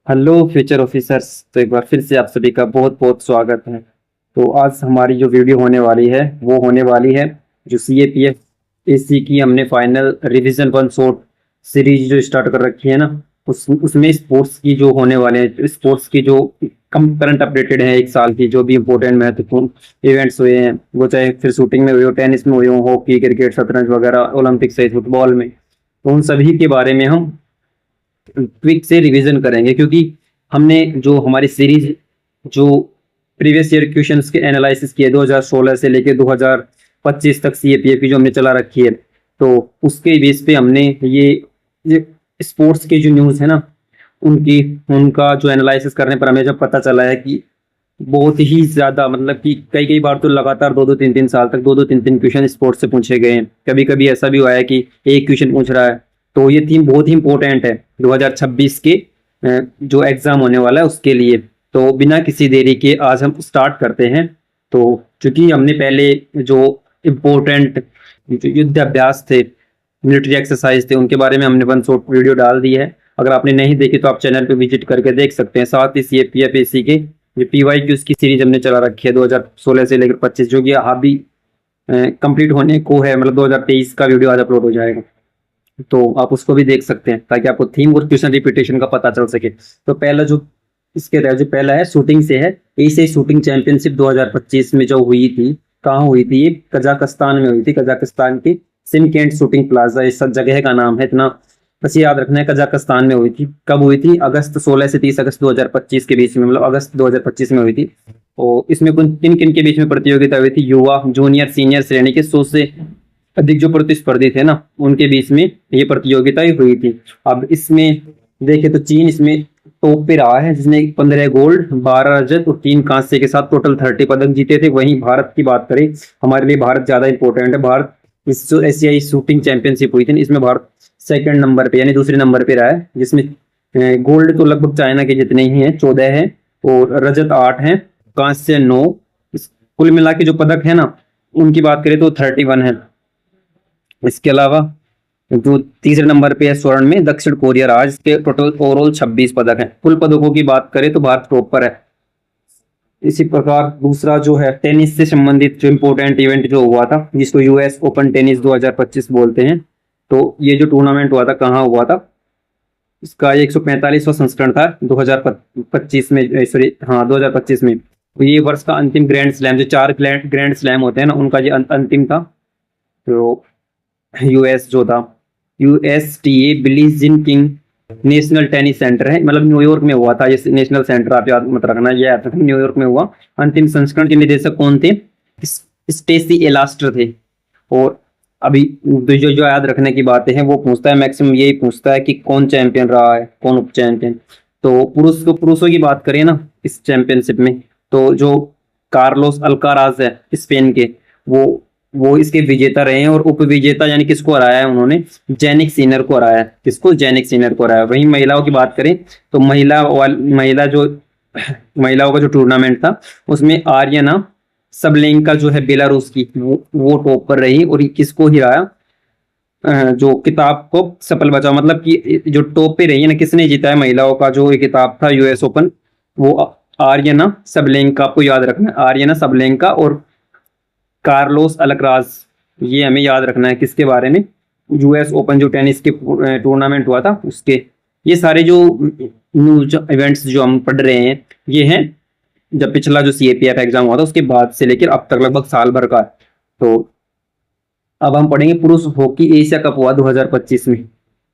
Hello future officers. तो एक बार फिर से आप सभी का बहुत बहुत स्वागत है। तो आज हमारी जो वीडियो होने वाली है वो होने वाली है जो CAPF AC की हमने final revision one shot series जो स्टार्ट कर रखी है ना, उसमें स्पोर्ट्स की जो होने वाले हैं, स्पोर्ट्स की जो कम करंट अपडेटेड है एक साल की, जो भी इम्पोर्टेंट महत्वपूर्ण इवेंट्स हुए हैं, वो चाहे फिर शूटिंग में हुए हो, टेनिस में हुए हो, हॉकी, क्रिकेट, शतरंज वगैरह, ओलंपिक्स से फुटबॉल में, तो उन सभी के बारे में हम क्विक से रिवीजन करेंगे। क्योंकि हमने जो हमारी सीरीज जो प्रीवियस ईयर क्वेश्चंस के एनालिसिस किए 2016 से लेके 2025 तक CAPF की जो हमने चला रखी है, तो उसके बेस पे हमने ये स्पोर्ट्स के जो न्यूज़ है ना, उनकी उनका जो एनालिसिस करने पर हमें जब पता चला है कि बहुत ही ज्यादा, मतलब कि कई कई बार तो लगातार दो दो तीन तीन साल तक दो दो तीन तीन क्वेश्चन स्पोर्ट्स से पूछे गए हैं। कभी कभी ऐसा भी हुआ है कि एक क्वेश्चन पूछ रहा है। तो ये थीम बहुत ही इंपॉर्टेंट है 2026 के जो एग्जाम होने वाला है उसके लिए। तो बिना किसी देरी के आज हम स्टार्ट करते हैं। तो चूंकि हमने पहले जो इम्पोर्टेंट युद्ध अभ्यास थे, मिलिट्री एक्सरसाइज थे, उनके बारे में हमने वन शॉट वीडियो डाल दी है। अगर आपने नहीं देखी तो आप चैनल पे विजिट करके देख सकते हैं। साथ ही CAPF AC के जो PYQs की सीरीज हमने चला रखी है 2016 से लेकर 25, जो कि अभी कंप्लीट होने को है, मतलब 2023 का वीडियो आज अपलोड हो जाएगा। तो आप उसको भी देख सकते हैं ताकि आपको थीम और क्वेश्चन रिपीटेशन का पता चल सके। तो पहला जो इसके जो पहला है शूटिंग से है। एशियाई शूटिंग चैंपियनशिप 2025 में जो हुई थी, कहाँ हुई थी? ये कजाकिस्तान में हुई थी। कजाकिस्तान की सिमकेंट शूटिंग प्लाजा, इस जगह का नाम है, इतना बस याद रखना है। कजाकिस्तान में हुई थी। कब हुई थी? अगस्त 16 से 30 अगस्त 2025 के बीच में, मतलब अगस्त 2025 में हुई थी। और इसमें किन किन के बीच में प्रतियोगिता हुई थी? युवा, जूनियर, सीनियर श्रेणी के 100 से अधिक जो प्रतिस्पर्धी थे ना, उनके बीच में ये प्रतियोगिता हुई थी। अब इसमें देखें तो चीन इसमें टॉप पे रहा है, जिसने 15 गोल्ड, 12 रजत और 3 कांस्य के साथ टोटल 30 पदक जीते थे। वहीं भारत की बात करें, हमारे लिए भारत ज्यादा इंपॉर्टेंट है। भारत इस जो एशियाई शूटिंग चैंपियनशिप हुई थी, इसमें भारत सेकंड नंबर पे यानी दूसरे नंबर पे रहा है, जिसमें गोल्ड तो लगभग चाइना के जितने ही हैं, 14 है, और रजत 8 है, कांस्य 9। कुल मिला के जो पदक है ना, उनकी बात करें तो 31 है। इसके अलावा जो तीसरे नंबर पे है स्वर्ण में दक्षिण कोरिया रहा, इसके टोटल ओवरऑल 26 पदक हैं। कुल पदकों की बात करें तो भारत टॉप पर है। इसी प्रकार दूसरा जो है टेनिस से संबंधित जो इम्पोर्टेंट इवेंट जो हुआ था, जिसको US ओपन टेनिस 2025 बोलते हैं। तो ये जो टूर्नामेंट हुआ था, कहाँ हुआ था? इसका 145वां संस्करण था 2025 में, सॉरी हाँ 2025 में। तो ये वर्ष का अंतिम ग्रैंड स्लैम, जो 4 ग्रैंड स्लैम होते हैं ना, उनका ये अंतिम था। तो US जो था, USTA Billie Jean King National Tennis Center है, मतलब न्यूयॉर्क में हुआ था। ये नेशनल सेंटर आप याद मत रखना, ये आता था न्यूयॉर्क में हुआ। अंतिम संस्करण के निदेशक कौन थे? स्टेसी एलास्टर थे। और अभी जो जो याद रखने की बातें हैं वो पूछता है, मैक्सिमम यही पूछता है कि कौन चैंपियन रहा है, कौन उप चैंपियन। तो पुरुषों की बात करें ना इस चैंपियनशिप में, तो जो कार्लोस अल्काराज है स्पेन के, वो इसके विजेता रहे हैं। और उप विजेता यानी किसको हराया है उन्होंने? जेनिक सिनर को हराया है। किसको? जेनिक सिनर को हराया। वहीं महिलाओं की बात करें तो महिलाओं का जो टूर्नामेंट था, उसमें आर्यना सबलेंका जो है बेलारूस की, वो टॉप पर रही। और किसको हिराया? जो किताब को सफल बचाओ, मतलब कि जो टॉप पे रही है ना, किसने जीता है महिलाओं का जो किताब था US ओपन? वो आर्यना सबलेंका। आपको याद रखना है, आर्यना सबलेंका और कार्लोस अल्कराज। ये हमें याद रखना है किसके बारे में? US ओपन जो टेनिस के टूर्नामेंट हुआ था उसके। ये सारे जो न्यूज इवेंट्स जो हम पढ़ रहे हैं, ये हैं जब पिछला जो CAPF एग्जाम हुआ था उसके बाद से लेकर अब तक, लगभग साल भर का। तो अब हम पढ़ेंगे पुरुष हॉकी एशिया कप हुआ 2025 में।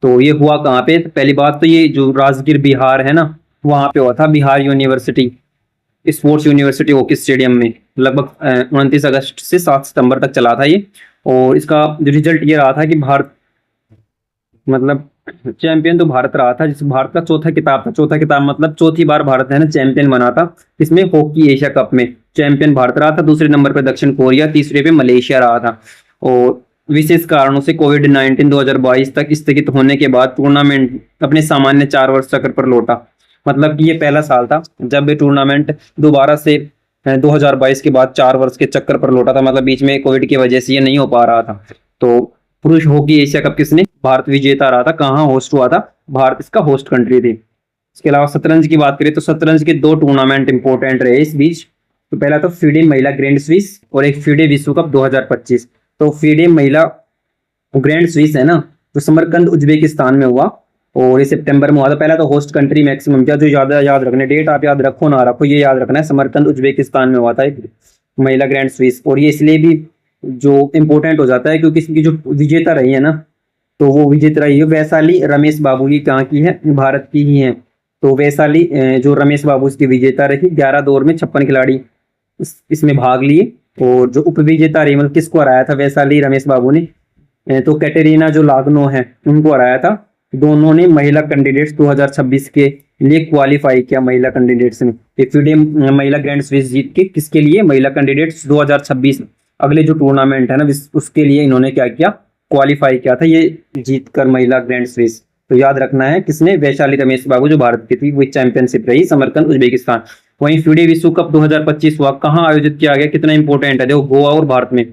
तो ये हुआ कहाँ पे? तो पहली बात तो ये जो राजगीर बिहार है ना, वहां पे हुआ था, Bihar university sports university hockey stadium में। लगभग 29 अगस्त से 7 सितंबर तक चला था ये। और इसका जो रिजल्ट ये रहा था कि भारत, मतलब चैंपियन तो भारत रहा था, जिस भारत का चौथा किताब था। चौथा किताब मतलब चौथी बार भारत है ना चैंपियन बना था। इसमें हॉकी एशिया कप में चैंपियन भारत रहा था। दूसरे नंबर पर दक्षिण कोरिया, तीसरे पे मलेशिया रहा था। और विशेष कारणों से कोविड-19 2022 तक स्थगित होने के बाद टूर्नामेंट अपने सामान्य 4 वर्ष चक्र पर लौटा। मतलब कि ये पहला साल था जब ये टूर्नामेंट दोबारा से 2022 के बाद 4 वर्ष के चक्कर पर लौटा था। मतलब बीच में कोविड की वजह से ये नहीं हो पा रहा था। तो पुरुष हॉकी एशिया कप किसने? भारत विजेता रहा था। कहाँ होस्ट हुआ था? भारत इसका होस्ट कंट्री थी। इसके अलावा शतरंज की बात करें तो शतरंज के 2 टूर्नामेंट इंपॉर्टेंट रहे इस बीच। तो पहला तो फीडे महिला ग्रैंड स्विस और एक फीडे विश्व कप 2025। तो फीडे महिला ग्रैंड स्विस है ना, जो समरकंद उज्बेकिस्तान में हुआ और ये सितंबर में हुआ था। पहला तो होस्ट कंट्री मैक्सिमम क्या, जो ज्यादा याद रखने, डेट आप याद रखो ना रखो, ये याद रखना है, समरकंद उज्बेकिस्तान में हुआ था एक महिला ग्रैंड स्विस। और ये इसलिए भी जो इम्पोर्टेंट हो जाता है क्योंकि इसकी जो विजेता रही है ना, तो वो विजेता रही है वैशाली रमेश बाबू की, कहाँ की है, भारत की ही है। तो वैशाली जो रमेश बाबू इसकी विजेता रही, 11 दौर में 56 खिलाड़ी इसमें भाग लिए। और जो उप विजेता रही, मतलब किसको हराया था वैशाली रमेश बाबू ने, तो कैटेरिना जो लागनो है उनको हराया था। दोनों ने महिला कैंडिडेट्स 2026 के लिए क्वालिफाई किया। महिला कैंडिडेट्स ने FIDE महिला ग्रैंड स्विस जीत के, किसके लिए, महिला कैंडिडेट्स 2026 अगले जो टूर्नामेंट है ना उसके लिए इन्होंने क्या किया, क्वालिफाई किया था, ये जीत कर महिला ग्रैंड स्विस। तो याद रखना है किसने, वैशाली रमेश बाबू जो भारत की थी, वो चैंपियनशिप रही समरकंद उज्बेकिस्तान। वहीं FIDE विश्व कप 2025 हुआ, कहाँ आयोजित किया गया, कितना इंपॉर्टेंट है, देखो गोवा और भारत में।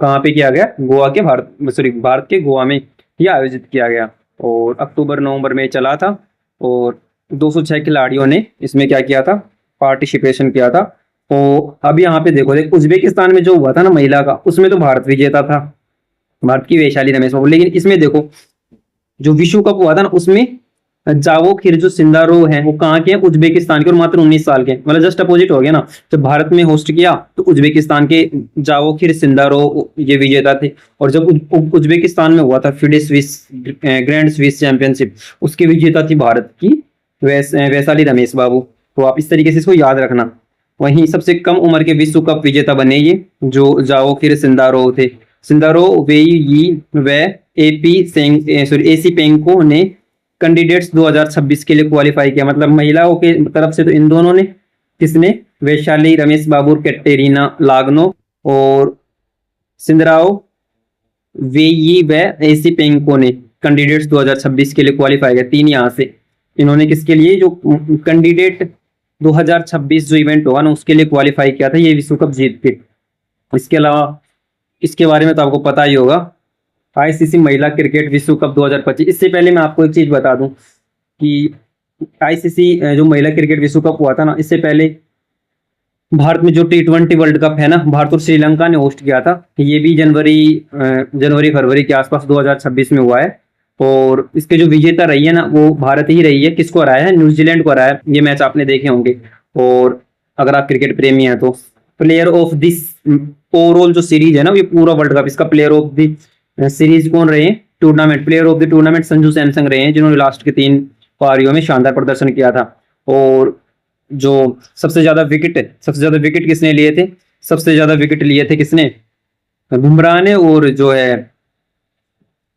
कहाँ पे किया गया, गोवा के भारत के गोवा में यह आयोजित किया गया और अक्टूबर नवंबर में चला था। और 206 खिलाड़ियों ने इसमें क्या किया था, पार्टिसिपेशन किया था। तो अब यहाँ पे देखो, उज्बेकिस्तान में जो हुआ था ना महिला का, उसमें तो भारत विजेता था, भारत की वैशाली रमेश बाबू। लेकिन इसमें देखो जो विश्व कप हुआ था ना, उसमें जावोखिर जो सिंदारो है वो कहाँ के हैं, उज्बेकिस्तान के, और मात्र 19 साल के, मतलब जस्ट अपोजिट हो गया ना। जब भारत में होस्ट किया तो उज्बेकिस्तान के जावोखिर सिंदारो ये विजेता थे, और जब उज्बेकिस्तान में हुआ था FIDE Swiss grand Swiss championship, उसकी विजेता थी भारत की वैशाली रमेश बाबू। तो आप इस तरीके से इसको याद रखना। वहीं सबसे कम उम्र के विश्व कप विजेता बने ये जो जावोखिर सिंदारो थे। सिंदारो वेई व एसी पेंको ने कैंडिडेट्स 2026 के लिए क्वालिफाई किया। मतलब महिलाओं के तरफ से तो इन दोनों ने, किसने, वैशाली रमेश बाबू, कैटेरिना लागनो और सिंदराओ वेई व एसी पेंको ने कैंडिडेट्स 2026 के लिए क्वालिफाई किया। 3 यहाँ से इन्होंने किसके लिए, जो कैंडिडेट 2026 जो इवेंट होगा ना उसके लिए क्वालिफाई किया था ये विश्व कप जीत के। इसके अलावा इसके बारे में तो आपको पता ही होगा, ICC महिला क्रिकेट विश्व कप 2025। इससे पहले मैं आपको एक चीज बता दूं कि ICC जो महिला क्रिकेट विश्व कप हुआ था ना, इससे पहले भारत में जो T20 वर्ल्ड कप है ना, भारत और श्रीलंका ने होस्ट किया था। ये भी जनवरी फरवरी के आसपास 2026 में हुआ है। और इसके जो विजेता रही है ना वो भारत ही रही है। किसको हराया है, न्यूजीलैंड को हराया है। ये मैच आपने देखे होंगे। और अगर आप क्रिकेट प्रेमी हैं तो प्लेयर ऑफ दिस ओवरऑल जो सीरीज है ना, ये पूरा वर्ल्ड कप, इसका प्लेयर ऑफ द सीरीज कौन रहे हैं, tournament player of the tournament Sanju Samsung रहे हैं, जिन्होंने लास्ट के 3 पारियों में शानदार प्रदर्शन किया था। और जो सबसे ज्यादा विकेट किसने लिए थे, सबसे ज्यादा विकेट लिए थे किसने, बुमराह ने, और जो है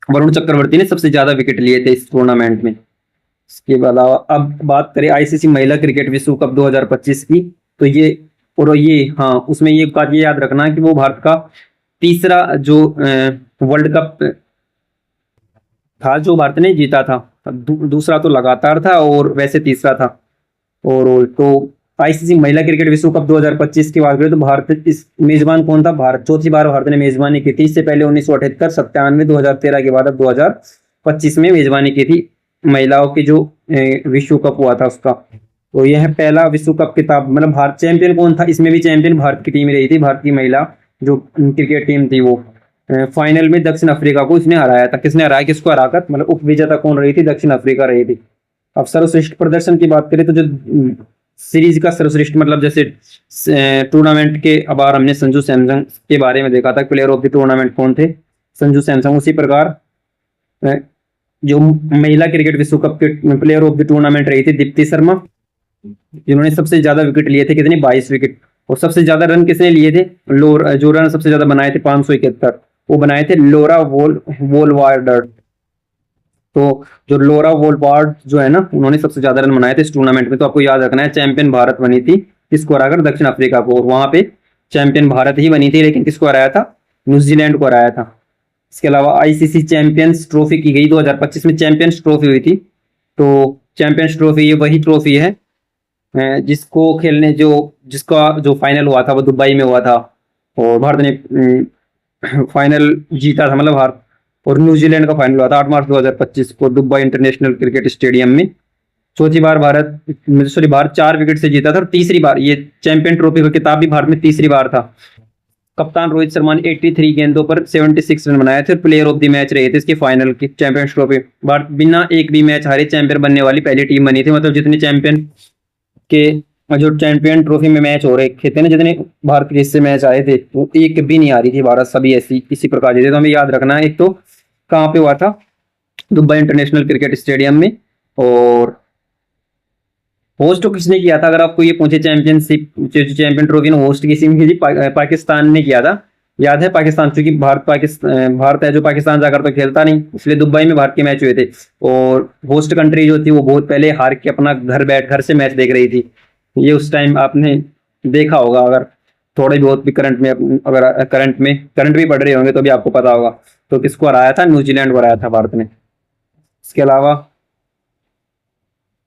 वरुण चक्रवर्ती ने सबसे ज्यादा विकेट लिए थे इस टूर्नामेंट में। इसके अलावा अब बात करें ICC महिला क्रिकेट विश्व कप 2025 की, तो ये हाँ, उसमें ये बात ये याद रखना कि वो भारत का तीसरा जो वर्ल्ड कप था जो भारत ने जीता था। दूसरा तो लगातार था और वैसे तीसरा था ओवरऑल। तो ICC महिला क्रिकेट विश्व कप 2025 की बात करें तो भारत इस मेजबान कौन था, भारत चौथी बार भारत ने मेजबानी की थी। इससे पहले 1978, 97, 2013 के बाद अब 2025 में मेजबानी की थी महिलाओं की जो विश्व कप हुआ था उसका। तो यह पहला विश्व कप किताब, मतलब भारत चैंपियन कौन था, इसमें भी चैंपियन भारत की टीम रही थी। भारत की महिला जो क्रिकेट टीम थी वो फाइनल में दक्षिण अफ्रीका को इसने हराया था। किसने हराया, किसको हराकर, मतलब उप विजेता कौन रही थी, दक्षिण अफ्रीका रही थी। अब सर्वश्रेष्ठ प्रदर्शन की बात करें तो जो सीरीज का सर्वश्रेष्ठ, मतलब जैसे टूर्नामेंट के अबार हमने संजू सैमसंग के बारे में देखा था, प्लेयर ऑफ द टूर्नामेंट कौन थे, संजू सैमसंग। उसी प्रकार जो महिला क्रिकेट विश्व कप के प्लेयर ऑफ द टूर्नामेंट रही थी दीप्ति शर्मा, जिन्होंने सबसे ज्यादा विकेट लिए थे, कितने, 22 विकेट। और सबसे ज्यादा रन किसने लिए थे, जो रन सबसे ज्यादा बनाए थे 571, वो बनाए थे लोरा वोलवार्डर। तो जो लोरा वोलवार्ड जो है ना, उन्होंने सबसे ज्यादा रन बनाए थे इस टूर्नामेंट में। तो आपको याद रखना है चैंपियन भारत बनी थी, किसको हराकर, दक्षिण अफ्रीका को। और वहां पे चैंपियन भारत ही बनी थी, लेकिन किसको हराया था, न्यूजीलैंड को हराया था। इसके अलावा ICC चैंपियंस ट्रॉफी की गई 2025 में, चैंपियंस ट्रॉफी हुई थी। तो चैंपियंस ट्रॉफी ये वही ट्रॉफी है जिसको खेलने जिसका जो फाइनल हुआ था वो दुबई में हुआ था, और भारत ने फाइनल जीता था, मतलब भारत और न्यूजीलैंड का फाइनल हुआ था 8 मार्च 2025 को दुबई इंटरनेशनल क्रिकेट स्टेडियम में। चौथी बार भारत, सॉरी, भारत 4 विकेट से जीता था, और तीसरी बार ये चैंपियन ट्रॉफी का खिताब भी भारत में तीसरी बार था। कप्तान रोहित शर्मा ने 83 गेंदों पर 76 रन बनाए थे, और प्लेयर ऑफ द मैच रहे थे इसकी फाइनल की चैंपियंस ट्रॉफी। भारत बिना एक भी मैच हारे चैंपियन बनने वाली पहली टीम बनी थी। मतलब जितने चैंपियन के जो चैंपियन ट्रॉफी में मैच हो रहे थे ना, जितने भारत के हिस्से मैच आए थे, वो एक भी नहीं आ रही थी भारत, सभी ऐसी इसी प्रकार की थी। तो हमें याद रखना है। एक तो कहाँ पे हुआ था, दुबई इंटरनेशनल क्रिकेट स्टेडियम में। और होस्ट किसने किया था, अगर आपको ये पूछे चैंपियनशिप, चैंपियन ट्रॉफी ने होस्ट किसी ने की, पाकिस्तान ने किया था। याद है पाकिस्तान, क्योंकि भारत है जो पाकिस्तान जाकर तो खेलता नहीं, इसलिए दुबई में भारत के मैच हुए थे। और होस्ट कंट्री जो थी वो बहुत पहले हार के अपना घर से मैच देख रही थी। ये उस टाइम आपने देखा होगा, अगर थोड़े बहुत भी करंट में, अगर करंट भी पढ़ रहे होंगे तो भी आपको पता होगा। तो किसको हराया था, न्यूजीलैंड को हराया था भारत ने। इसके अलावा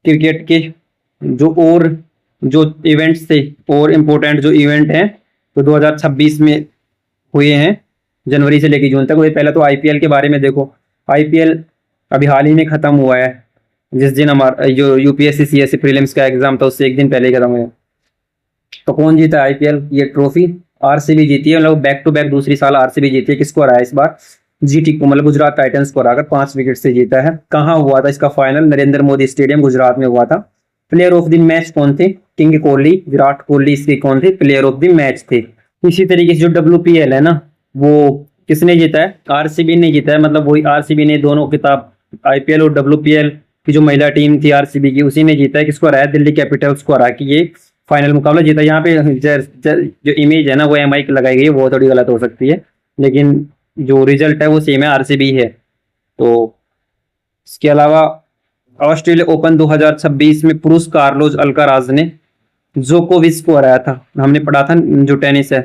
क्रिकेट के जो इवेंट्स थे, और इम्पोर्टेंट जो इवेंट हैं, तो 2026 में हुए हैं, जनवरी से लेकर जून तक हुए। पहले तो आईपीएल के बारे में देखो। आईपीएल अभी हाल ही में खत्म हुआ है, जिस दिन हमारा जो यूपीएससी सीएससी प्रीलिम्स का एग्जाम था उससे एक दिन पहले ही खत्म हुआ। तो कौन जीता आईपीएल, ये ट्रॉफी आरसीबी जीती है। मतलब बैक टू बैक दूसरी साल आरसीबी जीती है। किसको हराया इस बार, जीटी को, मतलब गुजरात टाइटंस को हराकर 5 विकेट से जीता है। कहाँ हुआ था इसका फाइनल, नरेंद्र मोदी स्टेडियम गुजरात में हुआ था। प्लेयर ऑफ द मैच कौन थे, किंग कोहली, विराट कोहली इसके कौन थे, प्लेयर ऑफ द मैच थे। इसी तरीके से जो डब्ल्यूपीएल है ना, वो किसने जीता है, आरसीबी ने जीता है। मतलब वही आरसीबी ने दोनों खिताब, आईपीएल और डब्ल्यूपीएल की जो महिला टीम थी आरसीबी की, उसी ने जीता है। किसको हराया, दिल्ली कैपिटल्स को हरा के ये फाइनल मुकाबला जीता। यहाँ पे जो इमेज है ना वो एमआई लगाई गई है, वो थोड़ी गलत हो सकती है, लेकिन जो रिजल्ट है वो सेम है, आरसीबी है। तो इसके अलावा ऑस्ट्रेलिया ओपन 2026 में पुरुष कार्लोस अल्काराज ने जोकोविच को हराया था। हमने पढ़ा था जो टेनिस है,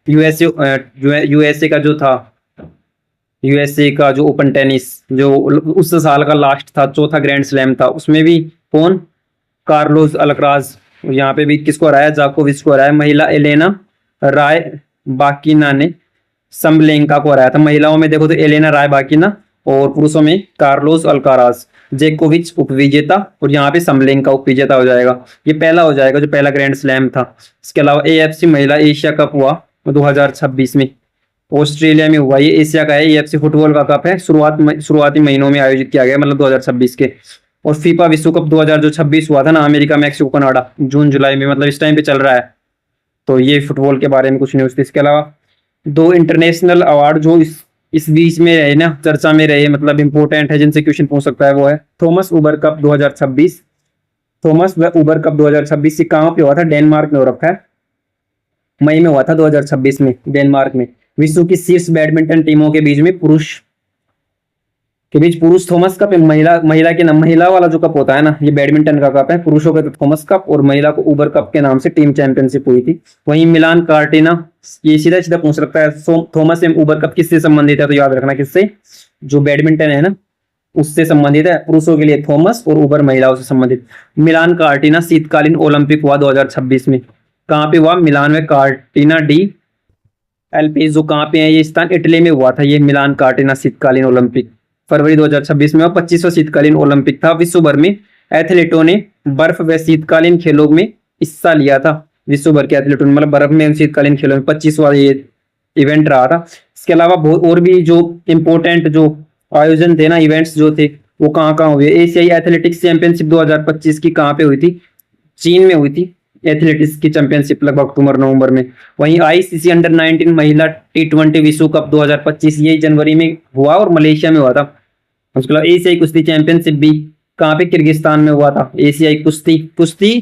यूएसए का जो था, यूएसए का जो ओपन टेनिस जो उस साल का लास्ट था, चौथा ग्रैंड स्लैम था, उसमें भी कौन, कार्लोस अल्काराज। यहाँ पे भी किसको हराया, जोकोविच को हराया। महिला एलेना रायबाकिना ने समलेंका को हराया था। महिलाओं में देखो तो एलेना रायबाकिना, और पुरुषों में कार्लोस अल्काराज। जेकोविच उपविजेता, और यहाँ पे समलेंका उपविजेता हो जाएगा। ये पहला हो जाएगा जो पहला ग्रैंड स्लैम था। इसके अलावा एएफसी महिला एशिया कप हुआ 2026 में, ऑस्ट्रेलिया में हुआ। ये एशिया का है, एएफसी फुटबॉल का कप है। शुरुआती महीनों में आयोजित किया गया, मतलब 2026 के। और फीफा विश्व कप 2026 हुआ था ना, अमेरिका, मैक्सिको, कनाडा, जून जुलाई में, मतलब इस टाइम पे चल रहा है। तो ये फुटबॉल के बारे में कुछ न्यूज थी। इसके अलावा 2 इंटरनेशनल अवार्ड जो इस बीच में रहे ना, चर्चा में रहे, मतलब इंपॉर्टेंट है, जिनसे क्वेश्चन पूछ सकता है, वो है थॉमस उबर कप 2026। थॉमस उबर कप 2026 से कहाँ पे हुआ था, डेनमार्क में हो रखा है। मई में हुआ था 2026 में, डेनमार्क में। विश्व की शीर्ष बैडमिंटन टीमों के बीच में पुरुष थॉमस कप, महिला के नाम, महिला वाला जो कप होता है ना, ये बैडमिंटन का कप है। पुरुषों का तो थॉमस कप, और महिला को उबर कप के नाम से टीम चैंपियनशिप हुई थी। वहीं मिलान कार्टिना, ये सीधा सीधा पूछ सकता है, थॉमस एंड उबर कप किससे संबंधित है, तो याद रखना किससे, जो बैडमिंटन है ना उससे संबंधित है। पुरुषों के लिए थॉमस, और उबर महिलाओं से संबंधित। मिलान कार्टिना शीतकालीन ओलंपिक हुआ 2026 में। कहाँ पे हुआ, मिलान में, कार्टिना डी एलपीज जो कहाँ पे है, ये स्थान इटली में हुआ था। ये मिलान कार्टिना शीतकालीन ओलंपिक फरवरी 2026 में, और 25वां शीतकालीन ओलंपिक था। विश्व भर में एथलीटों ने बर्फ व शीतकालीन खेलों में हिस्सा लिया था। विश्व भर के एथलीटों ने, मतलब बर्फ में शीतकालीन खेलों में 25वां ये इवेंट रहा था। इसके अलावा बहुत और भी जो इम्पोर्टेंट जो आयोजन थे ना, इवेंट्स जो थे, वो कहाँ कहाँ हुए। एशियाई एथलेटिक्स चैंपियनशिप 2025 की कहाँ पे हुई थी, चीन में हुई थी। एथलेटिक्स की चैंपियनशिप लगभग अक्टूबर नवंबर में। वहीं आईसीसी अंडर 19 महिला T20 विश्व कप 2025 यही जनवरी में हुआ, और मलेशिया में हुआ था। उसके अलावा एशियाई कुश्ती चैंपियनशिप भी कहाँ पे, किर्गिस्तान में हुआ था। एशियाई कुश्ती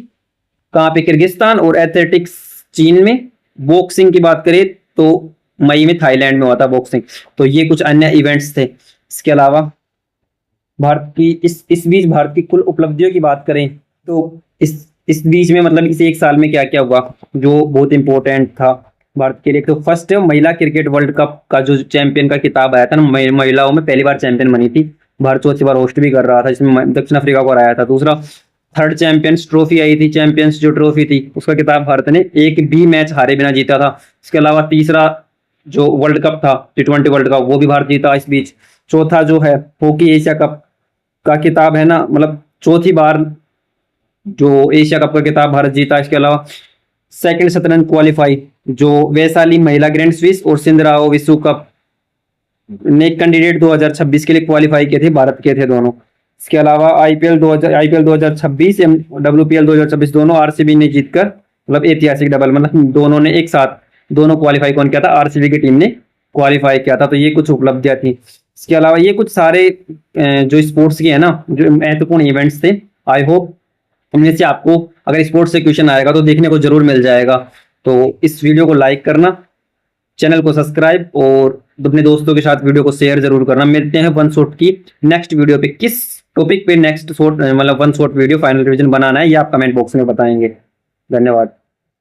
कहाँ पे, किर्गिस्तान, और एथलेटिक्स चीन में। बॉक्सिंग की बात करें तो मई में थाईलैंड में हुआ था बॉक्सिंग। तो ये कुछ अन्य इवेंट्स थे। इसके अलावा भारत की इस बीच भारत की कुल उपलब्धियों की बात करें तो इस बीच में, मतलब इस एक साल में क्या क्या हुआ जो बहुत इंपॉर्टेंट था भारत के लिए। तो फर्स्ट महिला क्रिकेट वर्ल्ड कप का जो चैंपियन का खिताब आया था ना, महिलाओं में पहली बार चैंपियन बनी थी। भारत चौथी बार होस्ट भी कर रहा था, जिसमें दक्षिण अफ्रीका को हराया था। दूसरा, थर्ड चैंपियंस ट्रॉफी आई थी, चैंपियंस जो ट्रॉफी थी उसका खिताब भारत ने एक भी मैच हारे बिना जीता था। इसके अलावा तीसरा जो वर्ल्ड कप था, T20 वर्ल्ड कप, वो भी भारत जीता इस बीच। चौथा जो है हॉकी एशिया कप का खिताब है ना, मतलब चौथी बार जो एशिया कप का खिताब भारत जीता। इसके अलावा सेकंड शतरंज क्वालिफाई जो वैशाली महिला ग्रैंड स्विस और सिंधराओ विश्व कप नेक कैंडिडेट 2026 के लिए क्वालिफाई किए थे, भारत के थे दोनों। इसके अलावा आईपीएल 2026 एवं WPL 2026 दोनों आरसीबी ने जीतकर, मतलब ऐतिहासिक डबल, मतलब दोनों ने एक साथ दोनों क्वालिफाई कौन किया था, आरसीबी की टीम ने क्वालिफाई किया था। तो ये कुछ उपलब्धियां थी। इसके अलावा ये कुछ सारे जो स्पोर्ट्स के है ना, जो महत्वपूर्ण इवेंट्स थे। आई होप इनमें से आपको अगर स्पोर्ट्स से क्वेश्चन आएगा तो देखने को जरूर मिल जाएगा। तो इस वीडियो को लाइक करना, चैनल को सब्सक्राइब और अपने दोस्तों के साथ वीडियो को शेयर जरूर करना। मिलते हैं वन शॉट की नेक्स्ट वीडियो पे। किस टॉपिक पे नेक्स्ट शॉट, मतलब one shot video final revision बनाना है, ये आप कमेंट बॉक्स में बताएंगे। धन्यवाद।